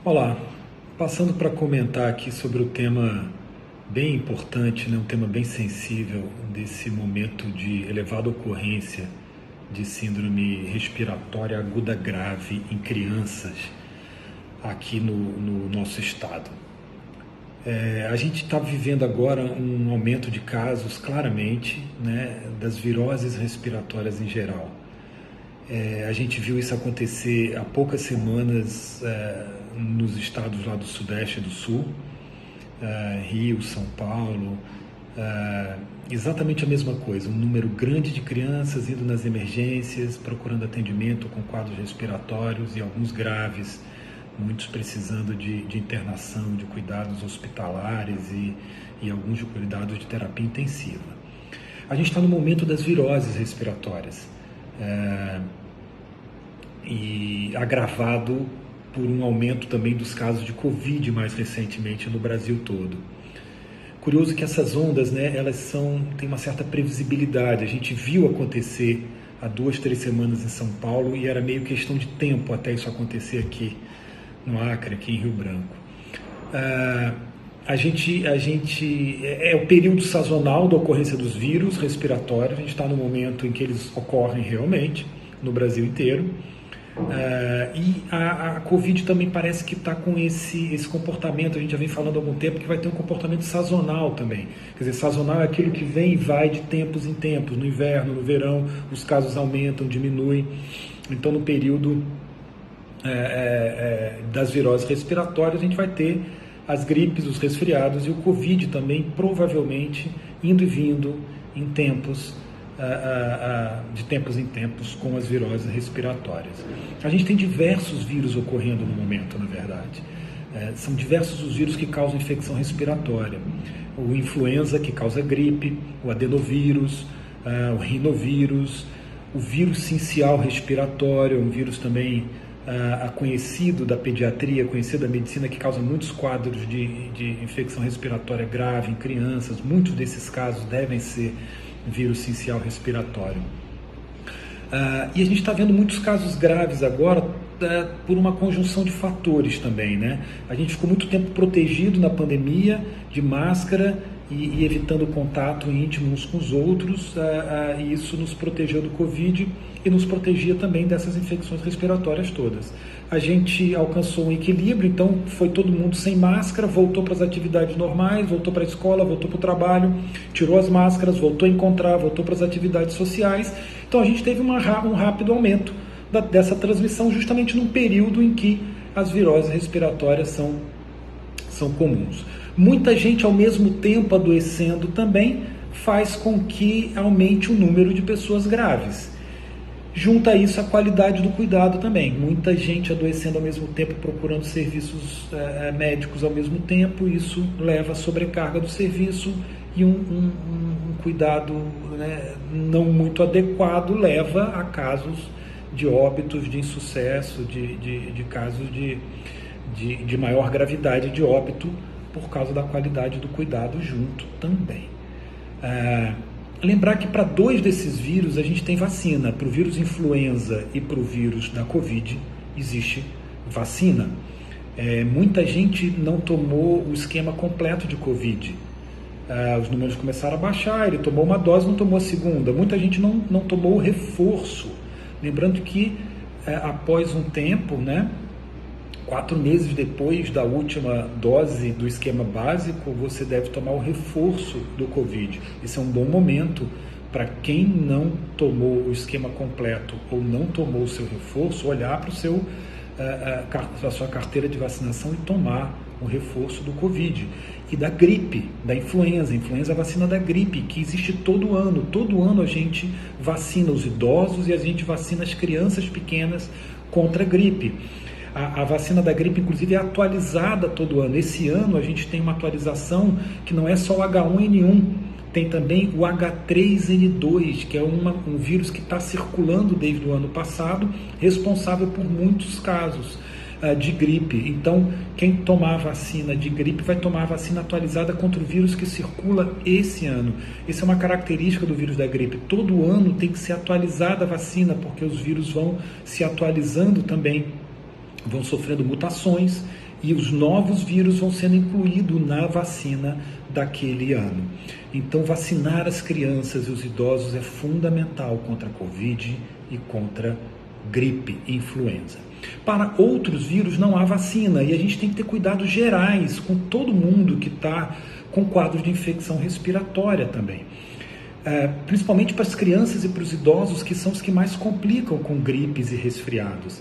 Olá, passando para comentar aqui sobre o tema bem importante, né, um tema bem sensível desse momento de elevada ocorrência de síndrome respiratória aguda grave em crianças aqui no nosso estado. A gente está vivendo agora um aumento de casos, claramente, né, das viroses respiratórias em geral. A gente viu isso acontecer há poucas semanas nos estados lá do Sudeste e do Sul, Rio, São Paulo, exatamente a mesma coisa, um número grande de crianças indo nas emergências, procurando atendimento com quadros respiratórios e alguns graves, muitos precisando de internação, de cuidados hospitalares e alguns de cuidados de terapia intensiva. A gente está no momento das viroses respiratórias, e agravado por um aumento também dos casos de Covid mais recentemente no Brasil todo. Curioso que essas ondas, né, elas têm uma certa previsibilidade. A gente viu acontecer há 2, 3 semanas em São Paulo e era meio questão de tempo até isso acontecer aqui no Acre, aqui em Rio Branco. É o período sazonal da ocorrência dos vírus respiratórios. A gente está no momento em que eles ocorrem realmente no Brasil inteiro. E a Covid também parece que está com esse comportamento, a gente já vem falando há algum tempo, que vai ter um comportamento sazonal também. Quer dizer, sazonal é aquilo que vem e vai de tempos em tempos. No inverno, no verão, os casos aumentam, diminuem. Então, no período das viroses respiratórias, a gente vai ter as gripes, os resfriados e o Covid também, provavelmente, indo e vindo em tempos, de tempos em tempos, com as viroses respiratórias. A gente tem diversos vírus ocorrendo no momento, na verdade. São diversos os vírus que causam infecção respiratória. O influenza, que causa gripe, o adenovírus, o rinovírus, o vírus sincial respiratório, um vírus também conhecido da pediatria, conhecido da medicina, que causa muitos quadros de infecção respiratória grave em crianças. Muitos desses casos devem ser vírus sincial respiratório. E a gente está vendo muitos casos graves agora por uma conjunção de fatores também, né? A gente ficou muito tempo protegido na pandemia, de máscara e evitando contato íntimo uns com os outros, e isso nos protegeu do Covid e nos protegia também dessas infecções respiratórias todas. A gente alcançou um equilíbrio, então foi todo mundo sem máscara, voltou para as atividades normais, voltou para a escola, voltou para o trabalho, tirou as máscaras, voltou a encontrar, voltou para as atividades sociais. Então a gente teve um rápido aumento dessa transmissão, justamente num período em que as viroses respiratórias são comuns. Muita gente ao mesmo tempo adoecendo também faz com que aumente o número de pessoas graves. Junta a isso a qualidade do cuidado também. Muita gente adoecendo ao mesmo tempo, procurando serviços médicos ao mesmo tempo. Isso leva a sobrecarga do serviço e um cuidado, né, não muito adequado leva a casos de óbitos, de insucesso, de casos de maior gravidade de óbito por causa da qualidade do cuidado junto também. Lembrar que para 2 desses vírus a gente tem vacina. Para o vírus influenza e para o vírus da Covid existe vacina. Muita gente não tomou o esquema completo de Covid. Os números começaram a baixar, ele tomou uma dose, não tomou a segunda. Muita gente não tomou o reforço. Lembrando que após um tempo, né, 4 meses depois da última dose do esquema básico, você deve tomar o reforço do Covid. Esse é um bom momento para quem não tomou o esquema completo ou não tomou o seu reforço, olhar para a sua carteira de vacinação e tomar o reforço do Covid. E da gripe, da influenza. A influenza é a vacina da gripe, que existe todo ano. Todo ano a gente vacina os idosos e a gente vacina as crianças pequenas contra a gripe. A vacina da gripe, inclusive, é atualizada todo ano. Esse ano a gente tem uma atualização que não é só o H1N1, tem também o H3N2, que é um vírus que está circulando desde o ano passado, responsável por muitos casos de gripe. Então, quem tomar a vacina de gripe vai tomar a vacina atualizada contra o vírus que circula esse ano. Essa é uma característica do vírus da gripe. Todo ano tem que ser atualizada a vacina, porque os vírus vão se atualizando também, vão sofrendo mutações e os novos vírus vão sendo incluídos na vacina daquele ano. Então, vacinar as crianças e os idosos é fundamental contra a Covid e contra gripe e influenza. Para outros vírus não há vacina e a gente tem que ter cuidados gerais com todo mundo que está com quadro de infecção respiratória também. Principalmente para as crianças e para os idosos, que são os que mais complicam com gripes e resfriados.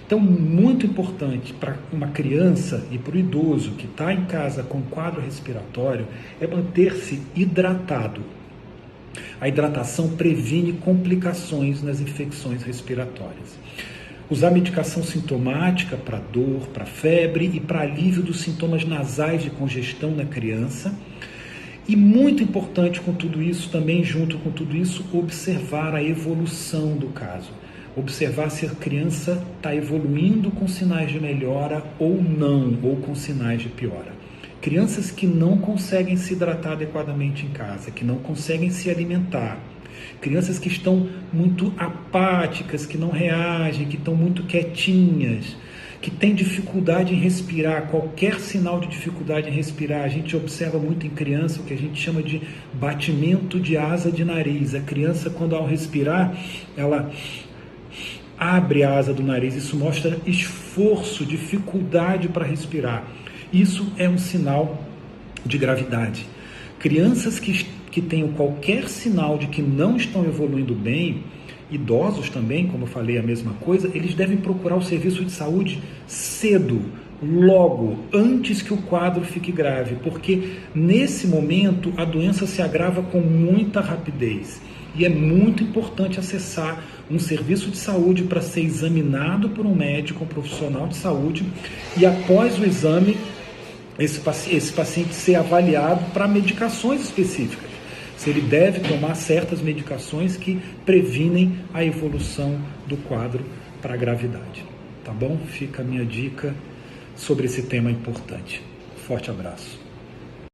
Então, muito importante para uma criança e para o idoso que está em casa com quadro respiratório é manter-se hidratado. A hidratação previne complicações nas infecções respiratórias. Usar medicação sintomática para dor, para febre e para alívio dos sintomas nasais de congestão na criança. E muito importante com tudo isso, também junto com tudo isso, observar a evolução do caso. Observar se a criança está evoluindo com sinais de melhora ou não, ou com sinais de piora. Crianças que não conseguem se hidratar adequadamente em casa, que não conseguem se alimentar, crianças que estão muito apáticas, que não reagem, que estão muito quietinhas, que têm dificuldade em respirar, qualquer sinal de dificuldade em respirar, a gente observa muito em criança o que a gente chama de batimento de asa de nariz. A criança, quando ao respirar, ela abre a asa do nariz, isso mostra esforço, dificuldade para respirar. Isso é um sinal de gravidade. Crianças que tenham qualquer sinal de que não estão evoluindo bem, idosos também, como eu falei, a mesma coisa, eles devem procurar o serviço de saúde cedo, logo, antes que o quadro fique grave, porque nesse momento a doença se agrava com muita rapidez. E é muito importante acessar um serviço de saúde para ser examinado por um médico, um profissional de saúde, e após o exame, esse paciente ser avaliado para medicações específicas. Se ele deve tomar certas medicações que previnem a evolução do quadro para a gravidade. Tá bom? Fica a minha dica sobre esse tema importante. Forte abraço.